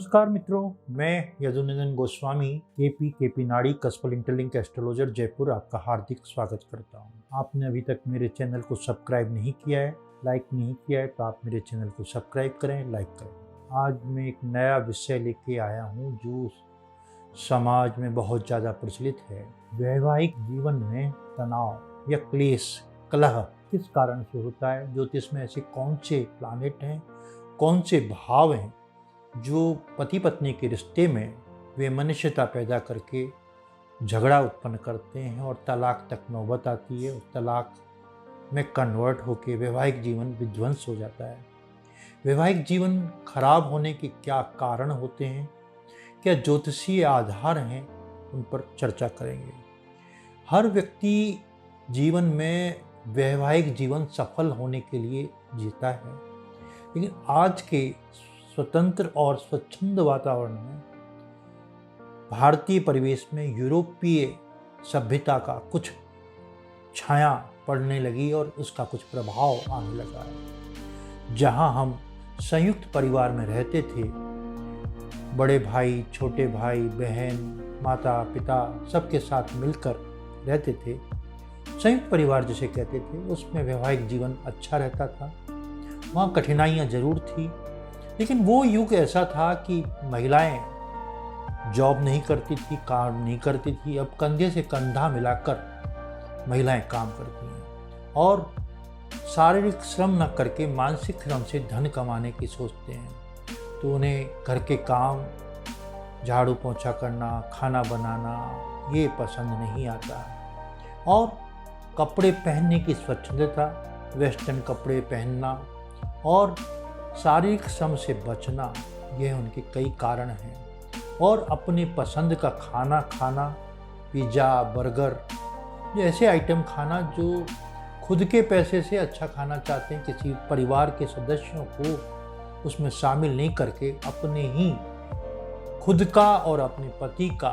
नमस्कार मित्रों, मैं यदुनंदन गोस्वामी केपी नाड़ी कस्पल इंटरलिंक एस्ट्रोलॉजर जयपुर आपका हार्दिक स्वागत करता हूं। आपने अभी तक मेरे चैनल को सब्सक्राइब नहीं किया है, लाइक नहीं किया है, तो आप मेरे चैनल को सब्सक्राइब करें, लाइक करें। आज मैं एक नया विषय लेके आया हूं जो समाज में बहुत ज़्यादा प्रचलित है। वैवाहिक जीवन में तनाव या क्लेश, कलह किस कारण से होता है। ज्योतिष में ऐसे कौन से प्लानेट हैं, कौन से भाव हैं जो पति पत्नी के रिश्ते में वे मनुष्यता पैदा करके झगड़ा उत्पन्न करते हैं और तलाक तक नौबत आती है और तलाक में कन्वर्ट होकर वैवाहिक जीवन विध्वंस हो जाता है। वैवाहिक जीवन खराब होने के क्या कारण होते हैं, क्या ज्योतिषीय आधार हैं, उन पर चर्चा करेंगे। हर व्यक्ति जीवन में वैवाहिक जीवन सफल होने के लिए जीता है, लेकिन आज के स्वतंत्र और स्वच्छंद वातावरण में भारतीय परिवेश में यूरोपीय सभ्यता का कुछ छाया पड़ने लगी और उसका कुछ प्रभाव आने लगा है। जहां हम संयुक्त परिवार में रहते थे, बड़े भाई, छोटे भाई, बहन, माता पिता सबके साथ मिलकर रहते थे, संयुक्त परिवार जिसे कहते थे, उसमें वैवाहिक जीवन अच्छा रहता था। वहाँ कठिनाइयाँ जरूर थी, लेकिन वो युग ऐसा था कि महिलाएं जॉब नहीं करती थी, काम नहीं करती थी। अब कंधे से कंधा मिलाकर महिलाएं काम करती हैं और शारीरिक श्रम न करके मानसिक श्रम से धन कमाने की सोचते हैं। तो उन्हें घर के काम, झाड़ू पोंछा करना, खाना बनाना ये पसंद नहीं आता और कपड़े पहनने की स्वच्छंदता, वेस्टर्न कपड़े पहनना और शारीरिक श्रम से बचना, यह उनके कई कारण हैं। और अपने पसंद का खाना खाना, पिज़्ज़ा, बर्गर, ये ऐसे आइटम खाना जो खुद के पैसे से अच्छा खाना चाहते हैं, किसी परिवार के सदस्यों को उसमें शामिल नहीं करके अपने ही खुद का और अपने पति का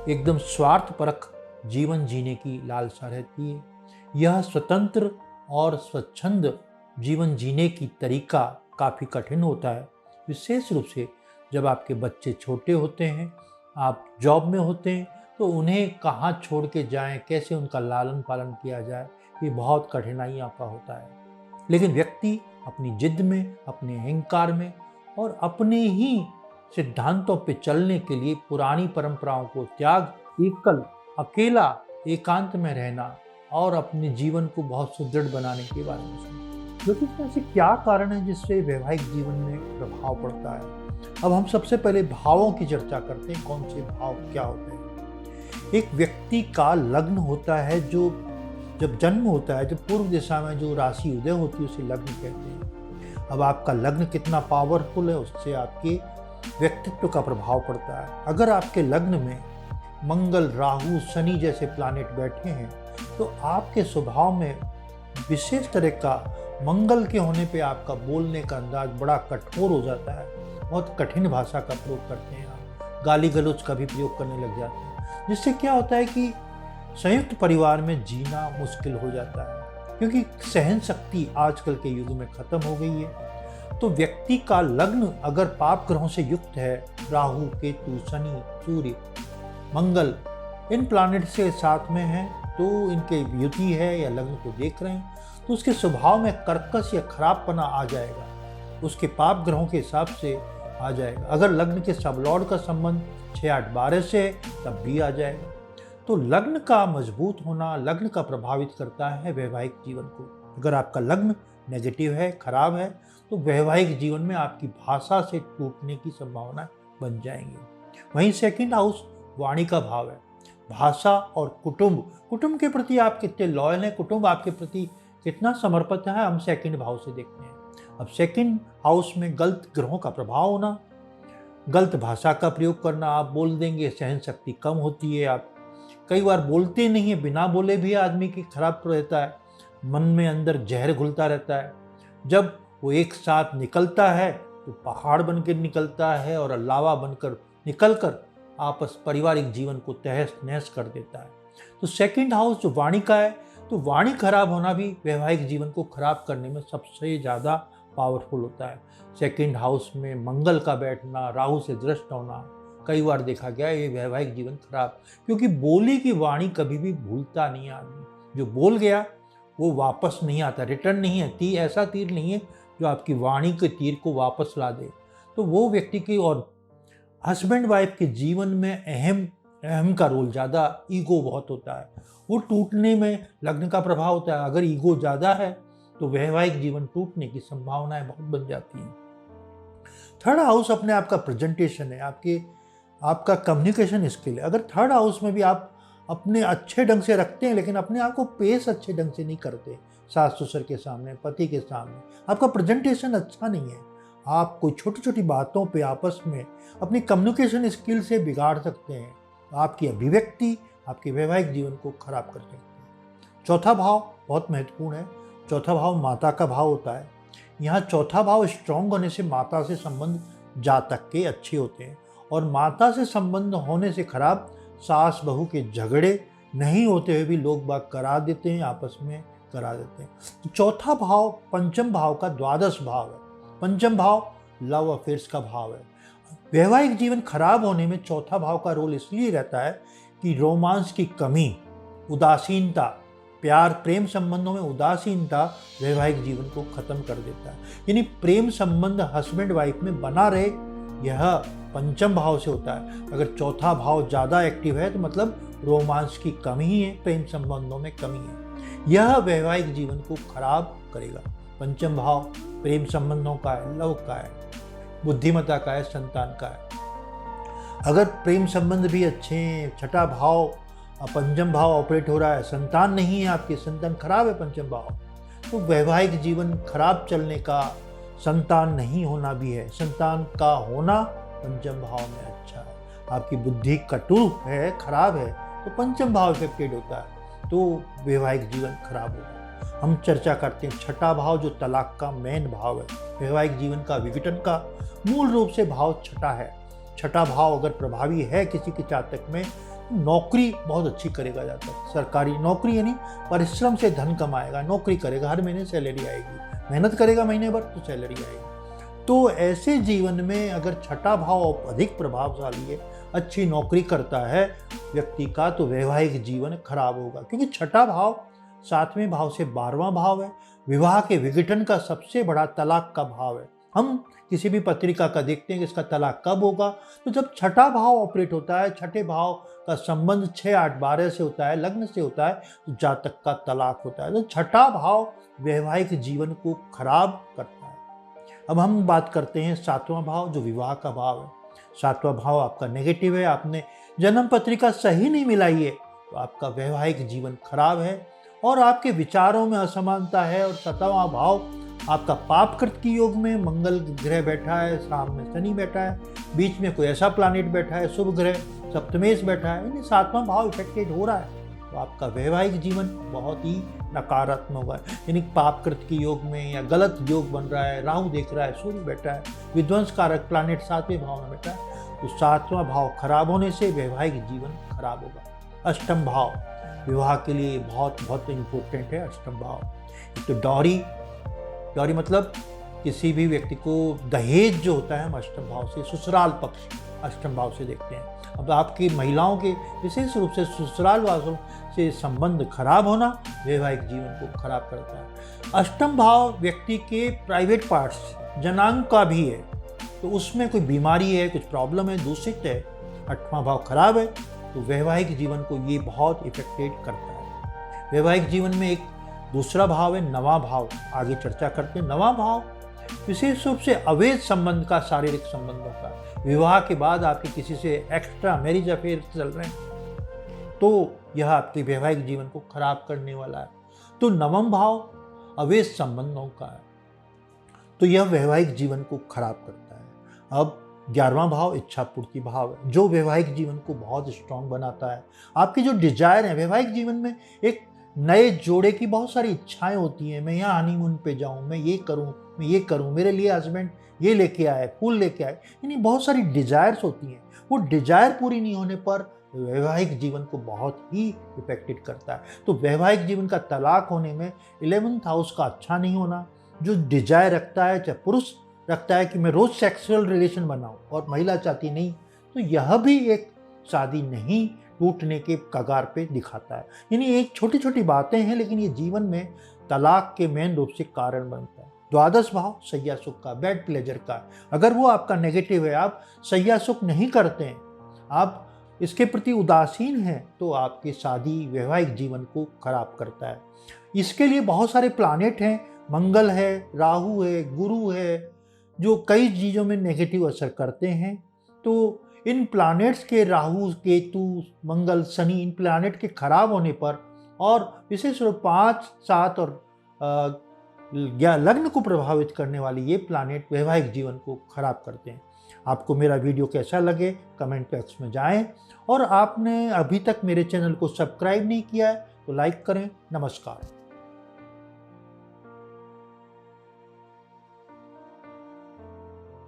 एकदम स्वार्थपरक जीवन जीने की लालसा रहती है। यह स्वतंत्र और स्वच्छंद जीवन जीने की तरीका काफ़ी कठिन होता है, विशेष रूप से जब आपके बच्चे छोटे होते हैं, आप जॉब में होते हैं, तो उन्हें कहाँ छोड़ के जाएं, कैसे उनका लालन पालन किया जाए, ये बहुत कठिनाइयों का होता है। लेकिन व्यक्ति अपनी जिद में, अपने अहंकार में और अपने ही सिद्धांतों पे चलने के लिए पुरानी परंपराओं को त्याग, एकल, अकेला, एकांत में रहना और अपने जीवन को बहुत सुदृढ़ बनाने के बारे में सोचना। लेकिन ऐसे क्या कारण है जिससे वैवाहिक जीवन में प्रभाव पड़ता है। अब हम सबसे पहले भावों की चर्चा करते हैं, कौन से भाव क्या होते हैं। एक व्यक्ति का लग्न होता है, जो जब जन्म होता है, जब पूर्व दिशा में जो राशि उदय होती है उसे लग्न कहते हैं। अब आपका लग्न कितना पावरफुल है, उससे आपके व्यक्तित्व का प्रभाव पड़ता है। अगर आपके लग्न में मंगल, राहु, शनि जैसे प्लानेट बैठे हैं, तो आपके स्वभाव में विशेष तरह का मंगल के होने पे आपका बोलने का अंदाज बड़ा कठोर हो जाता है, बहुत कठिन भाषा का प्रयोग करते हैं आप, गाली गलौज का भी प्रयोग करने लग जाते हैं, जिससे क्या होता है कि संयुक्त परिवार में जीना मुश्किल हो जाता है, क्योंकि सहन शक्ति आजकल के युग में खत्म हो गई है। तो व्यक्ति का लग्न अगर पाप ग्रहों से युक्त है, राहु, केतु, शनि, सूर्य, मंगल, इन प्लानेट से साथ में है, तो इनके युति है या लग्न को देख रहे हैं, तो उसके स्वभाव में कर्कश या खराबपना आ जाएगा, उसके पाप ग्रहों के हिसाब से आ जाएगा। अगर लग्न के सबलॉर्ड का संबंध 6, 8, 12 से है, तब भी आ जाएगा। तो लग्न का मजबूत होना, लग्न का प्रभावित करता है वैवाहिक जीवन को। अगर आपका लग्न नेगेटिव है, खराब है, तो वैवाहिक जीवन में आपकी भाषा से टूटने की संभावना बन जाएंगी। वहीं सेकंड हाउस वाणी का भाव है। भाषा और कुटुंब के प्रति आप कितने लॉयल हैं, कुटुंब आपके प्रति कितना समर्पित है, हम सेकंड भाव से देखते हैं। अब सेकंड हाउस में गलत ग्रहों का प्रभाव होना, गलत भाषा का प्रयोग करना, आप बोल देंगे, सहन शक्ति कम होती है, आप कई बार बोलते नहीं है, बिना बोले भी आदमी की खराब रहता है, मन में अंदर जहर घुलता रहता है। जब वो एक साथ निकलता है तो पहाड़ बनकर निकलता है और लावा बनकर निकलकर आपस पारिवारिक जीवन को तहस नहस कर देता है। तो सेकंड हाउस जो वाणी का है, तो वाणी खराब होना भी वैवाहिक जीवन को खराब करने में सबसे ज़्यादा पावरफुल होता है। सेकंड हाउस में मंगल का बैठना, राहु से दृष्ट होना, कई बार देखा गया ये वैवाहिक जीवन खराब, क्योंकि बोली की वाणी कभी भी भूलता नहीं आदमी। जो बोल गया वो वापस नहीं आता, रिटर्न नहीं है। तीर ऐसा तीर नहीं है जो आपकी वाणी के तीर को वापस ला दे। तो वो व्यक्ति की, और हस्बैंड वाइफ के जीवन में अहम का रोल ज़्यादा, ईगो बहुत होता है, वो टूटने में लग्न का प्रभाव होता है। अगर ईगो ज़्यादा है तो वैवाहिक जीवन टूटने की संभावनाएं बहुत बन जाती हैं। थर्ड हाउस अपने आप का प्रेजेंटेशन है, आपका कम्युनिकेशन स्किल है। अगर थर्ड हाउस में भी आप अपने अच्छे ढंग से रखते हैं लेकिन अपने आप को पेश अच्छे ढंग से नहीं करते, सास ससुर के सामने, पति के सामने, आपका प्रेजेंटेशन अच्छा नहीं है, आप कोई छोटी छोटी बातों पे आपस में अपनी कम्युनिकेशन स्किल से बिगाड़ सकते हैं। आपकी अभिव्यक्ति आपके वैवाहिक जीवन को खराब कर सकती है। चौथा भाव बहुत महत्वपूर्ण है। चौथा भाव माता का भाव होता है। यहाँ चौथा भाव स्ट्रांग होने से माता से संबंध जातक के अच्छे होते हैं, और माता से संबंध होने से खराब, सास बहू के झगड़े नहीं होते हुए भी लोग बाग करा देते हैं, आपस में करा देते हैं। तो चौथा भाव पंचम भाव का द्वादश भाव है। पंचम भाव लव अफेयर्स का भाव है। वैवाहिक जीवन खराब होने में चौथा भाव का रोल इसलिए रहता है कि रोमांस की कमी, उदासीनता, प्यार प्रेम संबंधों में उदासीनता वैवाहिक जीवन को खत्म कर देता है। यानी प्रेम संबंध हस्बैंड वाइफ में बना रहे, यह पंचम भाव से होता है। अगर चौथा भाव ज़्यादा एक्टिव है तो मतलब रोमांस की कमी है, प्रेम संबंधों में कमी है, यह वैवाहिक जीवन को खराब करेगा। पंचम भाव प्रेम संबंधों का है, लव का है, बुद्धिमत्ता का है, संतान का है। अगर प्रेम संबंध भी अच्छे हैं, छठा भाव पंचम भाव ऑपरेट हो रहा है, संतान नहीं है, आपकी संतान खराब है पंचम भाव, तो वैवाहिक जीवन खराब चलने का, संतान नहीं होना भी है, संतान का होना पंचम भाव में अच्छा है। आपकी बुद्धि कटु है, खराब है, तो पंचम भाव इफेक्टेड होता है, तो वैवाहिक जीवन खराब होगा। हम चर्चा करते हैं छठा भाव जो तलाक का मेन भाव है, वैवाहिक जीवन का विघटन का मूल रूप से भाव छठा है। छठा भाव अगर प्रभावी है किसी के जातक में, नौकरी बहुत अच्छी करेगा जातक। सरकारी नौकरी यानी परिश्रम से धन कमाएगा, नौकरी करेगा, हर महीने सैलरी आएगी, मेहनत करेगा महीने भर तो सैलरी आएगी। तो ऐसे जीवन में अगर छठा भाव अधिक प्रभावशाली है, अच्छी नौकरी करता है व्यक्ति का, तो वैवाहिक जीवन खराब होगा, क्योंकि छठा भाव 7वें भाव से 12वां भाव है। विवाह के विघटन का सबसे बड़ा तलाक का भाव है। हम किसी भी पत्रिका का देखते हैं कि इसका तलाक कब होगा, तो जब छठा भाव ऑपरेट होता है, छठे भाव का संबंध 6, 8, 12 से होता है, लग्न से होता है, तो जातक का तलाक होता है। तो छठा भाव वैवाहिक जीवन को खराब करता है। अब हम बात करते हैं 7वां भाव जो विवाह का भाव है। 7वां भाव आपका नेगेटिव है, आपने जन्म पत्रिका सही नहीं मिलाई है, तो आपका वैवाहिक जीवन खराब है और आपके विचारों में असमानता है। और 7वां भाव आपका पापकृत की योग में मंगल ग्रह बैठा है, सामने शनि बैठा है, बीच में कोई ऐसा प्लानिट बैठा है, शुभ ग्रह सप्तमेश बैठा है, यानी 7वां भाव इफेक्टेड हो रहा है, तो आपका वैवाहिक जीवन बहुत ही नकारात्मक होगा। यानी पापकृत की योग में या गलत योग बन रहा है, राहु देख रहा है, सूर्य बैठा है, विध्वंस कारक प्लानिट 7वें भाव में बैठा है, तो 7वां भाव खराब होने से वैवाहिक जीवन खराब होगा। अष्टम भाव विवाह के लिए बहुत बहुत इम्पोर्टेंट है। अष्टम भाव, तो डॉरी मतलब किसी भी व्यक्ति को दहेज जो होता है, हम अष्टम भाव से, ससुराल पक्ष अष्टम भाव से देखते हैं। अब आपकी महिलाओं के विशेष रूप से ससुराल वालों से संबंध खराब होना वैवाहिक जीवन को खराब करता है। अष्टम भाव व्यक्ति के प्राइवेट पार्ट्स, जनांग का भी है, तो उसमें कोई बीमारी है, कुछ प्रॉब्लम है, दूषित है, 8वां भाव खराब है, तो वैवाहिक जीवन को ये बहुत इफेक्टेड करता है। वैवाहिक जीवन में एक दूसरा भाव है 9वां भाव, आगे चर्चा करते हैं। 9वां भाव विशेष रूप से अवैध संबंध का, शारीरिक संबंधों का, विवाह के बाद आपके किसी से एक्स्ट्रा मैरिज अफेयर चल रहे हैं, तो यह आपके वैवाहिक जीवन को खराब करने वाला है। तो 9वां भाव अवैध संबंधों का है, तो यह वैवाहिक जीवन को खराब करता है। अब 11वां भाव इच्छा पूर्ति भाव है, जो वैवाहिक जीवन को बहुत स्ट्रांग बनाता है। आपकी जो डिजायर है वैवाहिक जीवन में, एक नए जोड़े की बहुत सारी इच्छाएं होती हैं, मैं यहाँ हनीमून पे जाऊँ, मैं ये करूँ, मैं ये करूँ, मेरे लिए हस्बैंड ये लेके आए, फूल लेके आए, यानी बहुत सारी डिजायर्स होती हैं। वो डिजायर पूरी नहीं होने पर वैवाहिक जीवन को बहुत ही इफेक्टेड करता है। तो वैवाहिक जीवन का तलाक होने में 11th हाउस का अच्छा नहीं होना, जो डिजायर रखता है, चाहे पुरुष रखता है कि मैं रोज सेक्सुअल रिलेशन बनाऊं और महिला चाहती नहीं, तो यह भी एक शादी नहीं टूटने के कगार पे दिखाता है। यानी एक छोटी छोटी बातें हैं, लेकिन ये जीवन में तलाक के मेन रूप से कारण बनता है। द्वादश भाव सैया सुख का, बेड प्लेजर का, अगर वो आपका नेगेटिव है, आप सैया सुख नहीं करते हैं, आप इसके प्रति उदासीन हैं, तो आपकी शादी वैवाहिक जीवन को खराब करता है। इसके लिए बहुत सारे प्लानेट हैं, मंगल है, राहु है, गुरु है, जो कई चीज़ों में नेगेटिव असर करते हैं। तो इन प्लानेट्स के, राहु, केतु, मंगल, शनि, इन प्लानेट के खराब होने पर, और विशेष रूप 5, 7 और या लग्न को प्रभावित करने वाली ये प्लानेट वैवाहिक जीवन को खराब करते हैं। आपको मेरा वीडियो कैसा लगे कमेंट बॉक्स में जाएं, और आपने अभी तक मेरे चैनल को सब्सक्राइब नहीं किया है तो लाइक करें। नमस्कार।